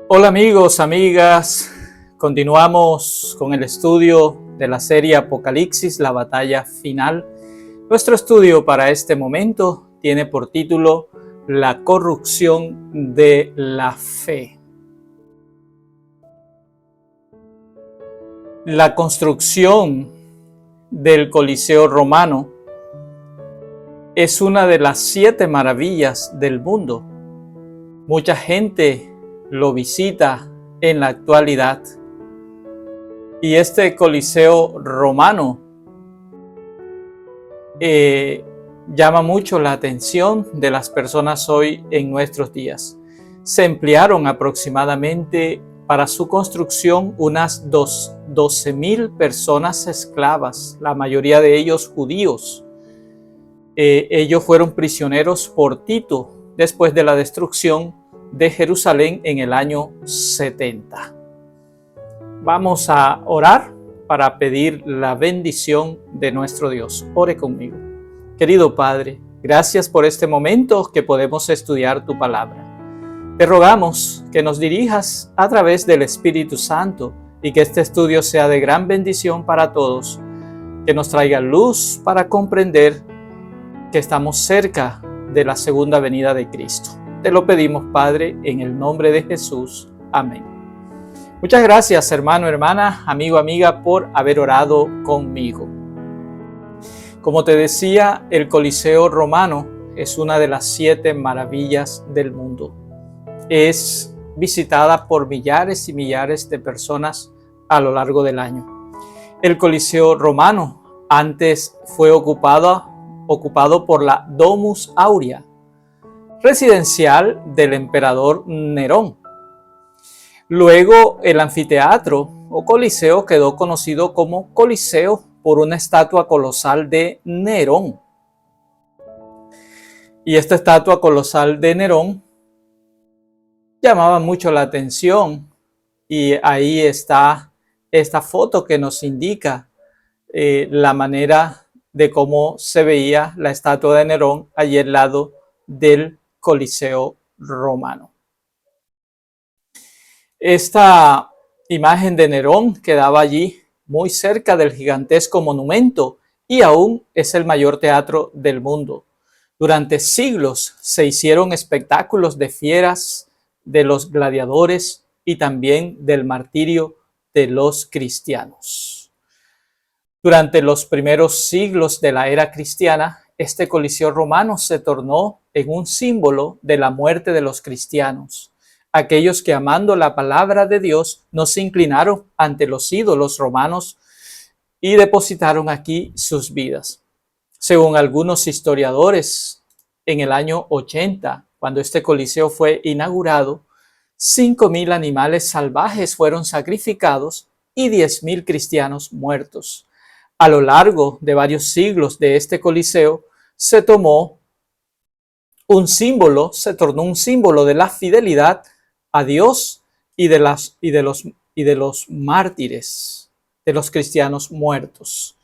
Hola amigos, amigas, continuamos con el estudio de la serie Apocalipsis, la batalla final. Nuestro estudio para este momento tiene por título La corrupción de la fe. La construcción del Coliseo romano es una de las 7 maravillas del mundo. Mucha gente lo visita en la actualidad. Y este Coliseo romano llama mucho la atención de las personas hoy en nuestros días. Se emplearon aproximadamente para su construcción unas 12,000 personas esclavas, la mayoría de ellos judíos. Ellos fueron prisioneros por Tito después de la destrucción de Jerusalén en el año 70. Vamos a orar para pedir la bendición de nuestro Dios. Ore conmigo. Querido Padre, gracias por este momento que podemos estudiar tu palabra. Te rogamos que nos dirijas a través del Espíritu Santo y que este estudio sea de gran bendición para todos, que nos traiga luz para comprender que estamos cerca de la segunda venida de Cristo. Te lo pedimos, Padre, en el nombre de Jesús. Amén. Muchas gracias, hermano, hermana, amigo, amiga, por haber orado conmigo. Como te decía, el Coliseo romano es una de las 7 maravillas del mundo. Es visitada por millares y millares de personas a lo largo del año. El Coliseo romano antes fue ocupado por la Domus Aurea, residencial del emperador Nerón. Luego el anfiteatro o coliseo quedó conocido como Coliseo por una estatua colosal de Nerón. Y esta estatua colosal de Nerón llamaba mucho la atención, y ahí está esta foto que nos indica la manera de cómo se veía la estatua de Nerón allí al lado del Coliseo romano. Esta imagen de Nerón quedaba allí muy cerca del gigantesco monumento y aún es el mayor teatro del mundo. Durante siglos se hicieron espectáculos de fieras, de los gladiadores y también del martirio de los cristianos. Durante los primeros siglos de la era cristiana, este Coliseo romano se tornó en un símbolo de la muerte de los cristianos. Aquellos que, amando la palabra de Dios, no se inclinaron ante los ídolos romanos y depositaron aquí sus vidas. Según algunos historiadores, en el año 80, cuando este coliseo fue inaugurado, 5,000 animales salvajes fueron sacrificados y 10,000 cristianos muertos. A lo largo de varios siglos de este coliseo se tornó un símbolo de la fidelidad a Dios y de los mártires, de los cristianos muertos.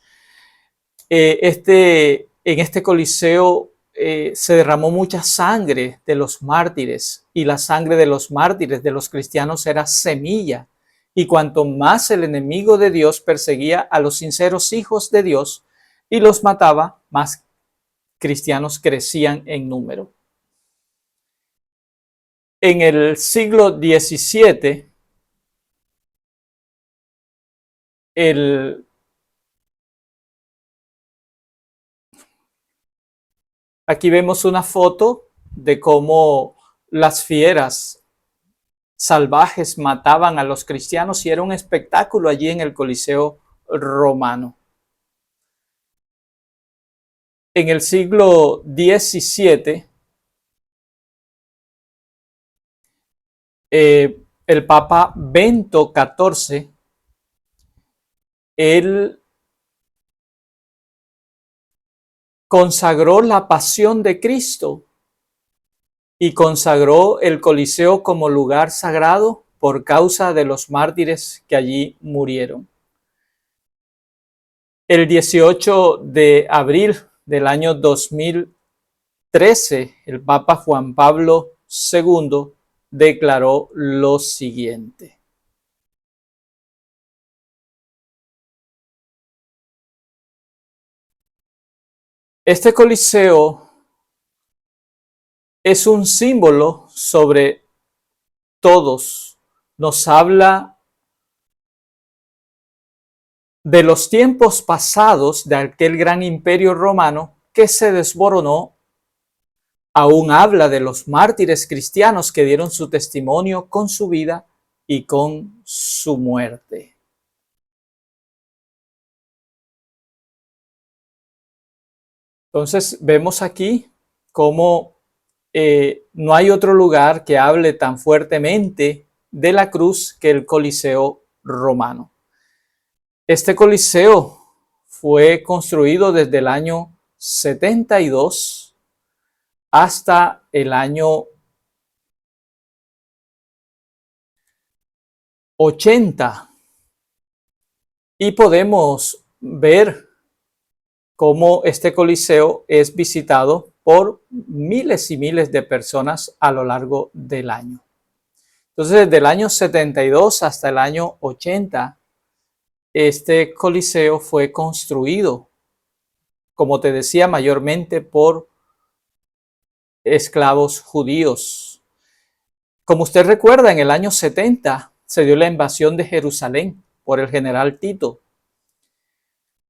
En este coliseo se derramó mucha sangre de los mártires, y la sangre de los mártires de los cristianos era semilla, y cuanto más el enemigo de Dios perseguía a los sinceros hijos de Dios y los mataba, más cristianos crecían en número. En el siglo XVII, aquí vemos una foto de cómo las fieras salvajes mataban a los cristianos, y era un espectáculo allí en el Coliseo romano. En el siglo XVII, el Papa Bento XIV, él consagró la pasión de Cristo y consagró el Coliseo como lugar sagrado por causa de los mártires que allí murieron. El 18 de abril del año 2013, el Papa Juan Pablo II declaró lo siguiente. Este Coliseo es un símbolo sobre todos. Nos habla de los tiempos pasados de aquel gran imperio romano que se desmoronó. Aún habla de los mártires cristianos que dieron su testimonio con su vida y con su muerte. Entonces vemos aquí cómo no hay otro lugar que hable tan fuertemente de la cruz que el Coliseo romano. Este Coliseo fue construido desde el año 72 hasta el año 80 y podemos ver cómo este Coliseo es visitado por miles y miles de personas a lo largo del año. Entonces, desde el año 72 hasta el año 80, este Coliseo fue construido, como te decía, mayormente por esclavos judíos. Como usted recuerda, en el año 70 se dio la invasión de Jerusalén por el general Tito.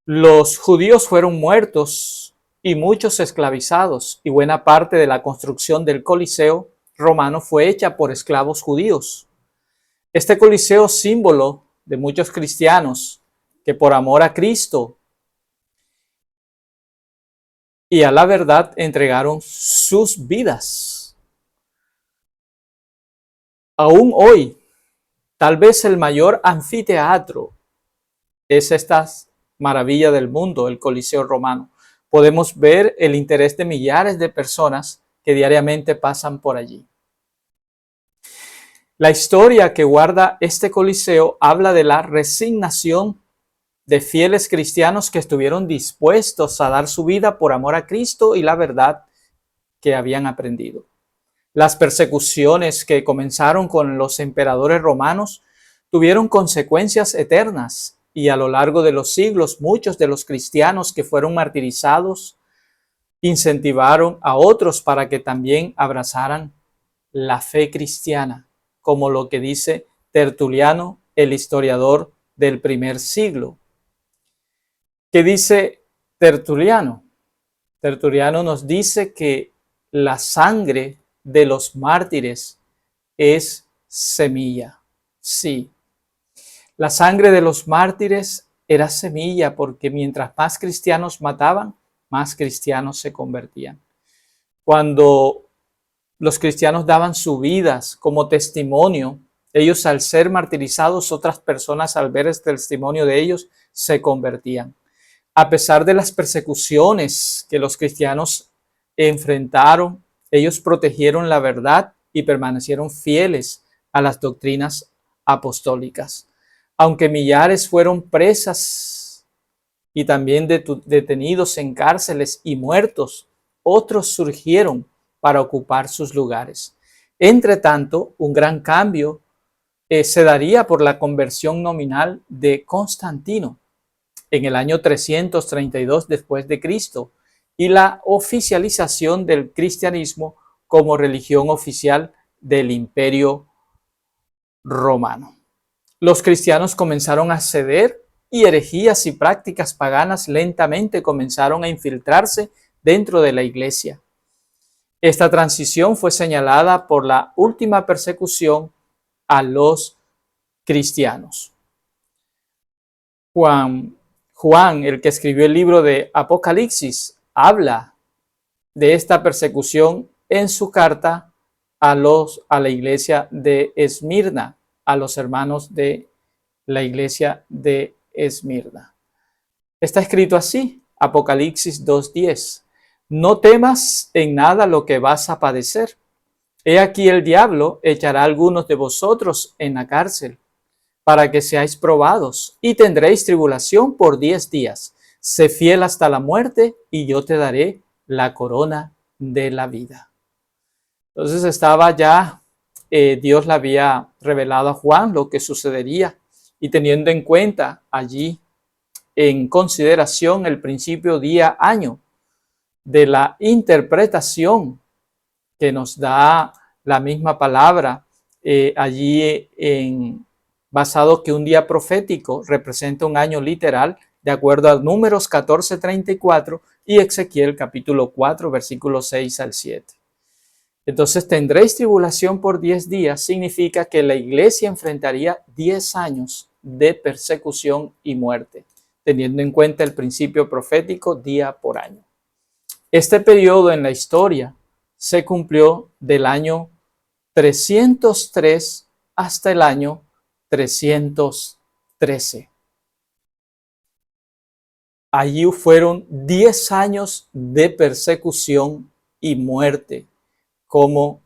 Los judíos fueron muertos y muchos esclavizados, y buena parte de la construcción del Coliseo romano fue hecha por esclavos judíos. Este Coliseo, símbolo de muchos cristianos que por amor a Cristo y a la verdad entregaron sus vidas. Aún hoy, tal vez el mayor anfiteatro es esta maravilla del mundo, el Coliseo romano. Podemos ver el interés de millares de personas que diariamente pasan por allí. La historia que guarda este Coliseo habla de la resignación de fieles cristianos que estuvieron dispuestos a dar su vida por amor a Cristo y la verdad que habían aprendido. Las persecuciones que comenzaron con los emperadores romanos tuvieron consecuencias eternas y a lo largo de los siglos muchos de los cristianos que fueron martirizados incentivaron a otros para que también abrazaran la fe cristiana, como lo que dice Tertuliano, el historiador del primer siglo. ¿Qué dice Tertuliano? Tertuliano nos dice que la sangre de los mártires es semilla. Sí, la sangre de los mártires era semilla porque mientras más cristianos mataban, más cristianos se convertían. Cuando los cristianos daban sus vidas como testimonio, ellos al ser martirizados, otras personas al ver el testimonio de ellos se convertían. A pesar de las persecuciones que los cristianos enfrentaron, ellos protegieron la verdad y permanecieron fieles a las doctrinas apostólicas. Aunque millares fueron presas y también detenidos en cárceles y muertos, otros surgieron para ocupar sus lugares. Entre tanto, un gran cambio se daría por la conversión nominal de Constantino en el año 332 después de Cristo y la oficialización del cristianismo como religión oficial del Imperio Romano. Los cristianos comenzaron a ceder y herejías y prácticas paganas lentamente comenzaron a infiltrarse dentro de la iglesia. Esta transición fue señalada por la última persecución a los cristianos. Juan, el que escribió el libro de Apocalipsis, habla de esta persecución en su carta a la iglesia de Esmirna, a los hermanos de la iglesia de Esmirna. Está escrito así, Apocalipsis 2:10. No temas en nada lo que vas a padecer. He aquí el diablo echará a algunos de vosotros en la cárcel para que seáis probados y tendréis tribulación por 10 días. Sé fiel hasta la muerte y yo te daré la corona de la vida. Entonces estaba ya Dios le había revelado a Juan lo que sucedería, y teniendo en cuenta allí en consideración el principio día-año de la interpretación que nos da la misma palabra allí basado que un día profético representa un año literal, de acuerdo a Números 14:34 y Ezequiel capítulo 4, versículos 6 al 7. Entonces, tendréis tribulación por 10 días, significa que la iglesia enfrentaría 10 años de persecución y muerte, teniendo en cuenta el principio profético día por año. Este periodo en la historia se cumplió del año 303 hasta el año 313. Allí fueron 10 años de persecución y muerte, como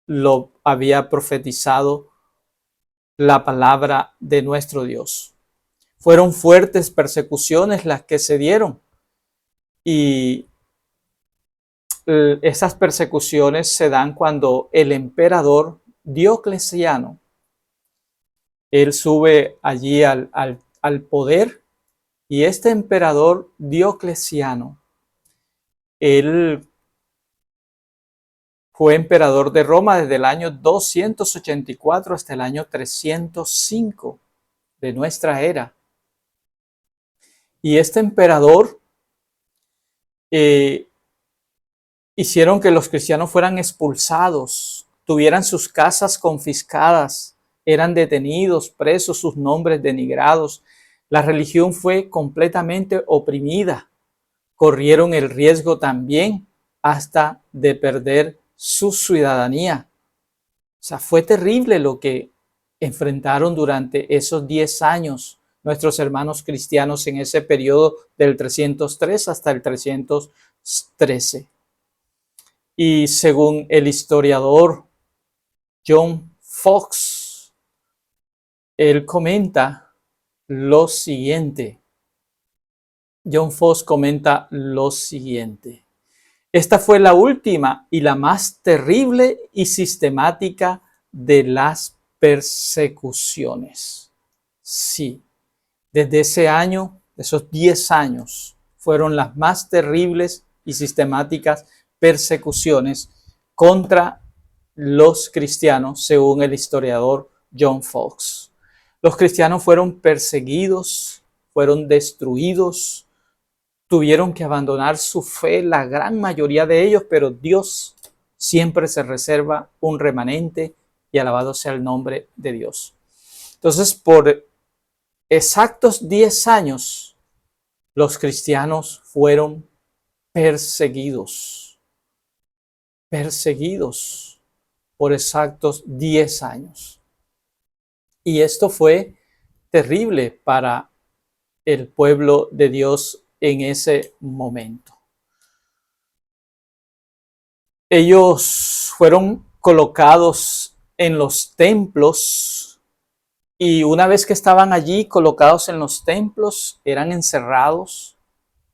lo había profetizado la palabra de nuestro Dios. Fueron fuertes persecuciones las que se dieron, y esas persecuciones se dan cuando el emperador Diocleciano, él sube allí al poder, y este emperador Diocleciano, él fue emperador de Roma desde el año 284 hasta el año 305 de nuestra era. Y este emperador hicieron que los cristianos fueran expulsados, tuvieran sus casas confiscadas, eran detenidos, presos, sus nombres denigrados. La religión fue completamente oprimida. Corrieron el riesgo también hasta de perder su ciudadanía. O sea, fue terrible lo que enfrentaron durante esos 10 años nuestros hermanos cristianos en ese periodo del 303 hasta el 313. Y según el historiador John Fox, él comenta lo siguiente. John Fox comenta lo siguiente. Esta fue la última y la más terrible y sistemática de las persecuciones. Sí, desde ese año, esos 10 años, fueron las más terribles y sistemáticas persecuciones contra los cristianos, según el historiador John Fox. Los cristianos fueron perseguidos, fueron destruidos, tuvieron que abandonar su fe, la gran mayoría de ellos, pero Dios siempre se reserva un remanente, y alabado sea el nombre de Dios. Entonces, por exactos 10 años, los cristianos fueron perseguidos por exactos 10 años. Y esto fue terrible para el pueblo de Dios en ese momento. Ellos fueron colocados en los templos, y una vez que estaban allí colocados en los templos, eran encerrados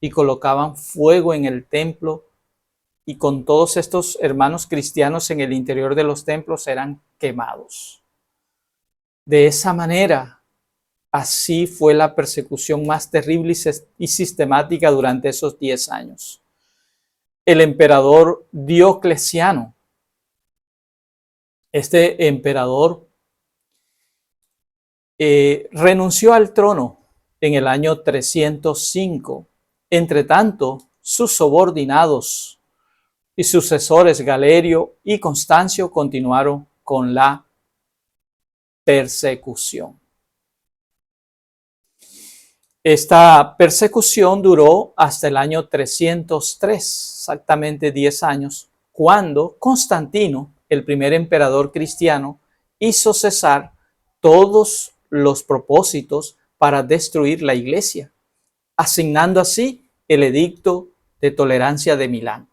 y colocaban fuego en el templo, y con todos estos hermanos cristianos en el interior de los templos eran quemados. De esa manera, así fue la persecución más terrible y sistemática durante esos 10 años. El emperador Diocleciano, este emperador renunció al trono en el año 305. Entre tanto, sus subordinados y sucesores Galerio y Constancio continuaron con la persecución. Esta persecución duró hasta el año 303, exactamente 10 años, cuando Constantino, el primer emperador cristiano, hizo cesar todos los propósitos para destruir la iglesia, asignando así el edicto de tolerancia de Milán.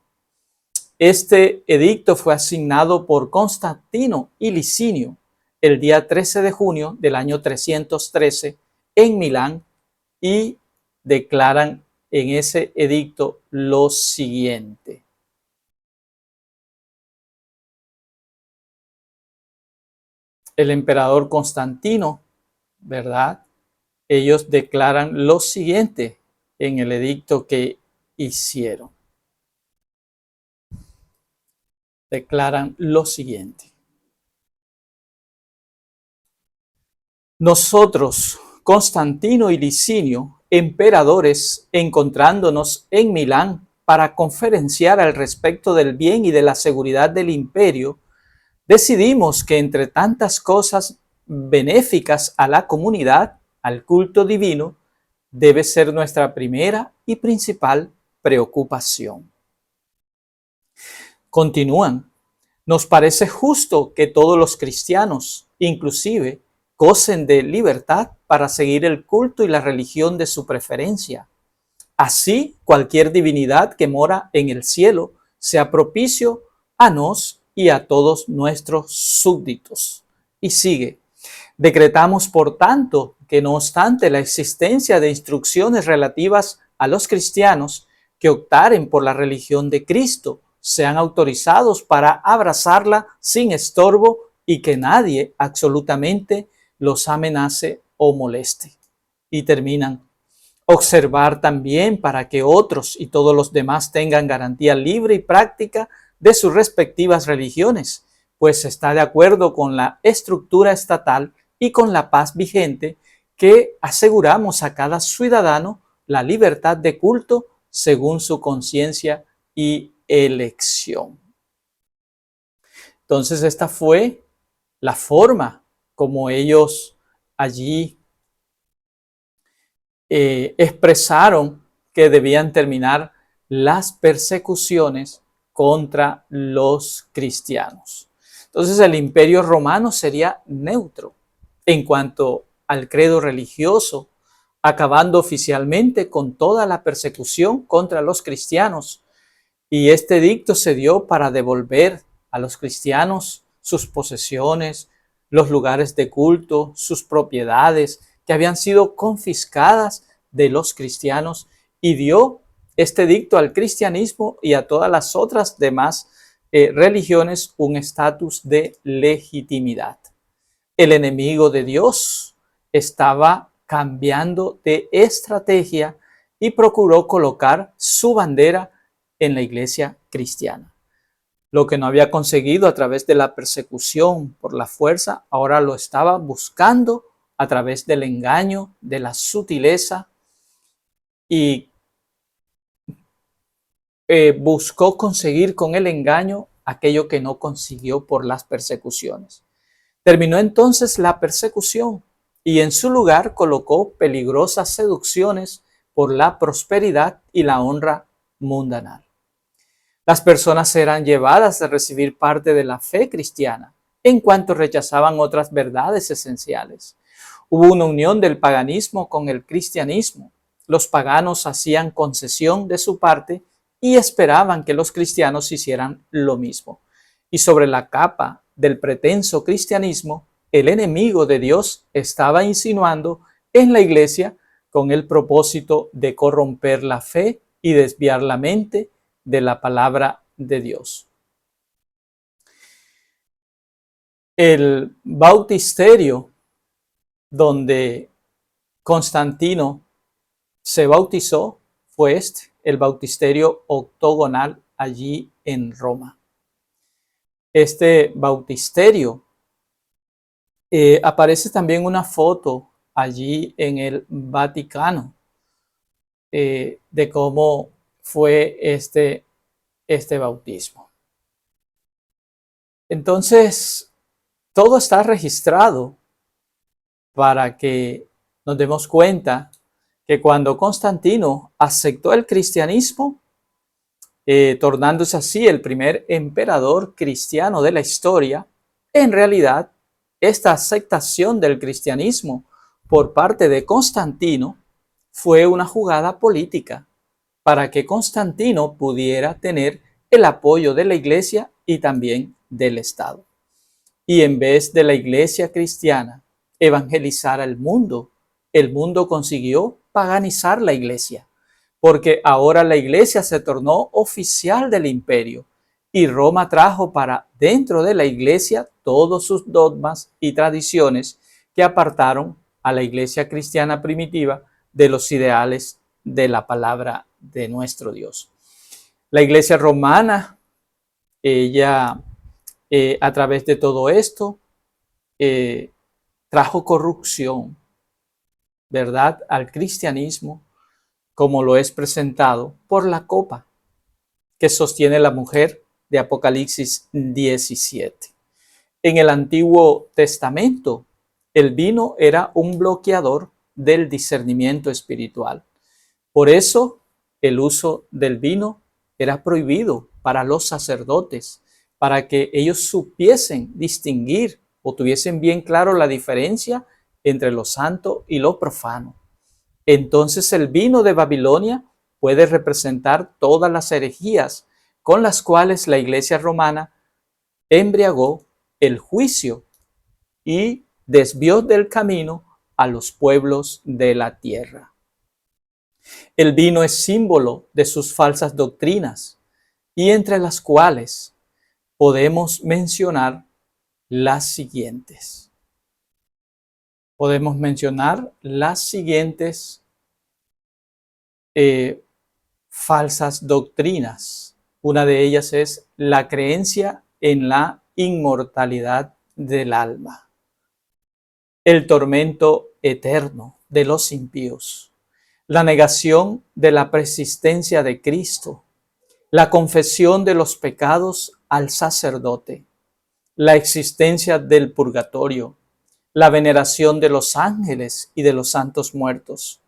Este edicto fue asignado por Constantino y Licinio el día 13 de junio del año 313 en Milán, y declaran en ese edicto lo siguiente. el emperador Constantino, ¿verdad? Ellos declaran lo siguiente en el edicto que hicieron. Declaran lo siguiente. Nosotros, Constantino y Licinio, emperadores, encontrándonos en Milán para conferenciar al respecto del bien y de la seguridad del imperio, decidimos que entre tantas cosas benéficas a la comunidad, al culto divino, debe ser nuestra primera y principal preocupación. Continúan. Nos parece justo que todos los cristianos, inclusive, gocen de libertad para seguir el culto y la religión de su preferencia. Así, cualquier divinidad que mora en el cielo sea propicio a nos y a todos nuestros súbditos. Y sigue. Decretamos, por tanto, que no obstante la existencia de instrucciones relativas a los cristianos que optaren por la religión de Cristo, sean autorizados para abrazarla sin estorbo y que nadie absolutamente los amenace o moleste. Y terminan. Observar también para que otros y todos los demás tengan garantía libre y práctica de sus respectivas religiones, pues está de acuerdo con la estructura estatal y con la paz vigente que aseguramos a cada ciudadano la libertad de culto según su conciencia y elección. Entonces esta fue la forma como ellos allí expresaron que debían terminar las persecuciones contra los cristianos. Entonces el imperio romano sería neutro en cuanto al credo religioso, acabando oficialmente con toda la persecución contra los cristianos. Y este edicto se dio para devolver a los cristianos sus posesiones, los lugares de culto, sus propiedades que habían sido confiscadas de los cristianos, y dio este edicto al cristianismo y a todas las otras demás religiones un estatus de legitimidad. El enemigo de Dios estaba cambiando de estrategia y procuró colocar su bandera en la iglesia cristiana. Lo que no había conseguido a través de la persecución por la fuerza, ahora lo estaba buscando a través del engaño, de la sutileza, y buscó conseguir con el engaño aquello que no consiguió por las persecuciones. Terminó entonces la persecución y en su lugar colocó peligrosas seducciones por la prosperidad y la honra mundanal. Las personas eran llevadas a recibir parte de la fe cristiana en cuanto rechazaban otras verdades esenciales. Hubo una unión del paganismo con el cristianismo. Los paganos hacían concesión de su parte y esperaban que los cristianos hicieran lo mismo. Y sobre la capa del pretenso cristianismo, el enemigo de Dios estaba insinuando en la iglesia con el propósito de corromper la fe y desviar la mente de la palabra de Dios. El bautisterio donde Constantino se bautizó fue el bautisterio octogonal allí en Roma. Este bautisterio aparece también una foto allí en el Vaticano de cómo fue este bautismo. Entonces, todo está registrado para que nos demos cuenta que cuando Constantino aceptó el cristianismo, tornándose así el primer emperador cristiano de la historia, en realidad, esta aceptación del cristianismo por parte de Constantino fue una jugada política para que Constantino pudiera tener el apoyo de la iglesia y también del Estado. Y en vez de la iglesia cristiana evangelizar al mundo, el mundo consiguió paganizar la iglesia, porque ahora la iglesia se tornó oficial del imperio y Roma trajo para dentro de la iglesia todos sus dogmas y tradiciones que apartaron a la iglesia cristiana primitiva de los ideales de la palabra de nuestro Dios. La iglesia romana, ella a través de todo esto trajo corrupción, ¿verdad?, al cristianismo, como lo es presentado por la copa que sostiene la mujer de Apocalipsis 17. En el Antiguo Testamento, el vino era un bloqueador del discernimiento espiritual. Por eso, el uso del vino era prohibido para los sacerdotes, para que ellos supiesen distinguir o tuviesen bien claro la diferencia entre lo santo y lo profano. Entonces el vino de Babilonia puede representar todas las herejías con las cuales la iglesia romana embriagó el juicio y desvió del camino a los pueblos de la tierra. El vino es símbolo de sus falsas doctrinas, y entre las cuales podemos mencionar las siguientes. Podemos mencionar las siguientes falsas doctrinas. Una de ellas es la creencia en la inmortalidad del alma, el tormento eterno de los impíos, la negación de la persistencia de Cristo, la confesión de los pecados al sacerdote, la existencia del purgatorio, la veneración de los ángeles y de los santos muertos,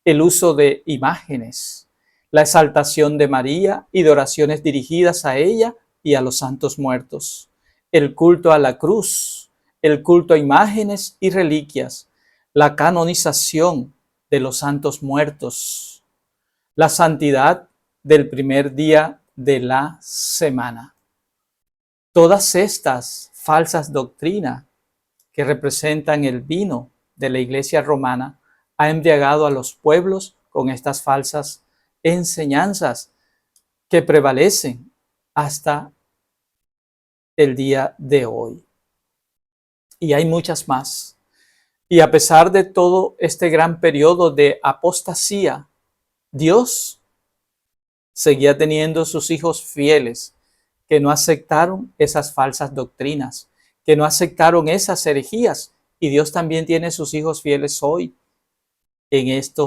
el uso de imágenes, la exaltación de María y de oraciones dirigidas a ella y a los santos muertos, el culto a la cruz, el culto a imágenes y reliquias, la canonización de los santos muertos, la santidad del primer día de la semana. Todas estas falsas doctrinas que representan el vino de la iglesia romana ha embriagado a los pueblos con estas falsas enseñanzas que prevalecen hasta el día de hoy. Y hay muchas más. Y a pesar de todo este gran periodo de apostasía, Dios seguía teniendo sus hijos fieles que no aceptaron esas falsas doctrinas, que no aceptaron esas herejías. Y Dios también tiene sus hijos fieles hoy en este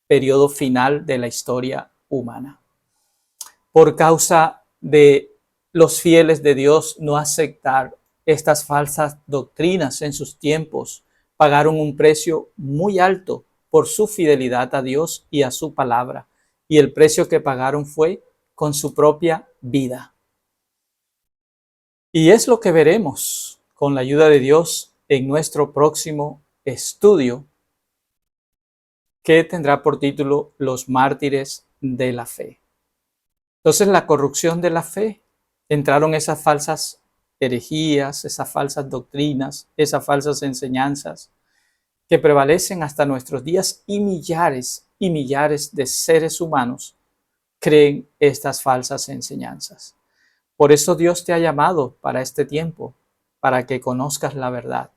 periodo final de la historia humana. Por causa de los fieles de Dios no aceptar estas falsas doctrinas en sus tiempos, pagaron un precio muy alto por su fidelidad a Dios y a su palabra. Y el precio que pagaron fue con su propia vida. Y es lo que veremos con la ayuda de Dios en nuestro próximo estudio, que tendrá por título Los mártires de la fe. Entonces, la corrupción de la fe, entraron esas falsas herejías, esas falsas doctrinas, esas falsas enseñanzas que prevalecen hasta nuestros días, y millares de seres humanos creen estas falsas enseñanzas. Por eso Dios te ha llamado para este tiempo, para que conozcas la verdad,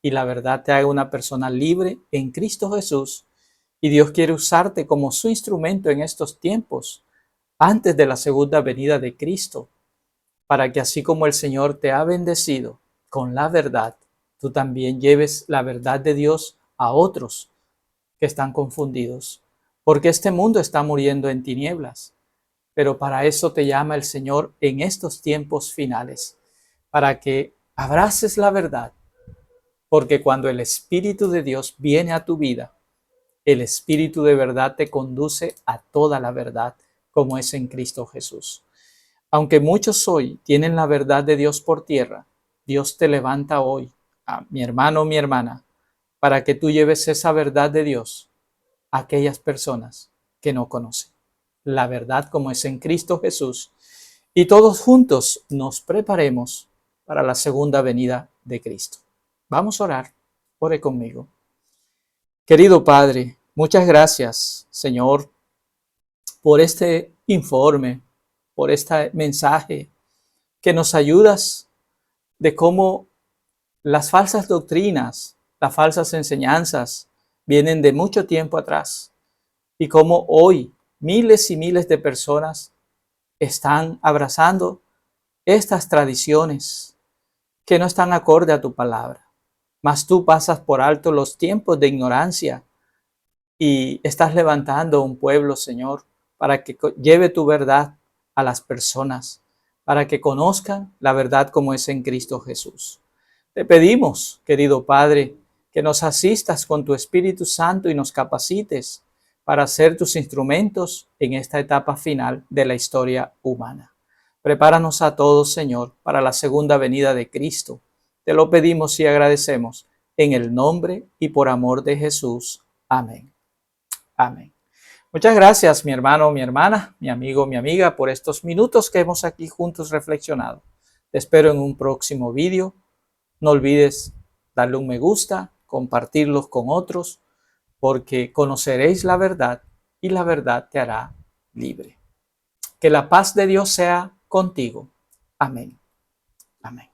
y la verdad te haga una persona libre en Cristo Jesús. Y Dios quiere usarte como su instrumento en estos tiempos, antes de la segunda venida de Cristo, para que así como el Señor te ha bendecido con la verdad, tú también lleves la verdad de Dios a otros que están confundidos. Porque este mundo está muriendo en tinieblas, pero para eso te llama el Señor en estos tiempos finales, para que abraces la verdad, porque cuando el Espíritu de Dios viene a tu vida, el Espíritu de verdad te conduce a toda la verdad, como es en Cristo Jesús. Aunque muchos hoy tienen la verdad de Dios por tierra, Dios te levanta hoy, mi hermano o mi hermana, para que tú lleves esa verdad de Dios a aquellas personas que no conocen la verdad como es en Cristo Jesús, y todos juntos nos preparemos para la segunda venida de Cristo. Vamos a orar. Ore conmigo. Querido Padre, muchas gracias, Señor, por este informe, por este mensaje, que nos ayudas de cómo las falsas doctrinas, las falsas enseñanzas vienen de mucho tiempo atrás y cómo hoy miles y miles de personas están abrazando estas tradiciones que no están acorde a tu palabra. Mas tú pasas por alto los tiempos de ignorancia y estás levantando un pueblo, Señor, para que lleve tu verdad a las personas, para que conozcan la verdad como es en Cristo Jesús. Te pedimos, querido Padre, que nos asistas con tu Espíritu Santo y nos capacites para ser tus instrumentos en esta etapa final de la historia humana. Prepáranos a todos, Señor, para la segunda venida de Cristo. Te lo pedimos y agradecemos en el nombre y por amor de Jesús. Amén. Amén. Muchas gracias, mi hermano, mi hermana, mi amigo, mi amiga, por estos minutos que hemos aquí juntos reflexionado. Te espero en un próximo vídeo. No olvides darle un me gusta, compartirlos con otros, porque conoceréis la verdad y la verdad te hará libre. Que la paz de Dios sea contigo. Amén. Amén.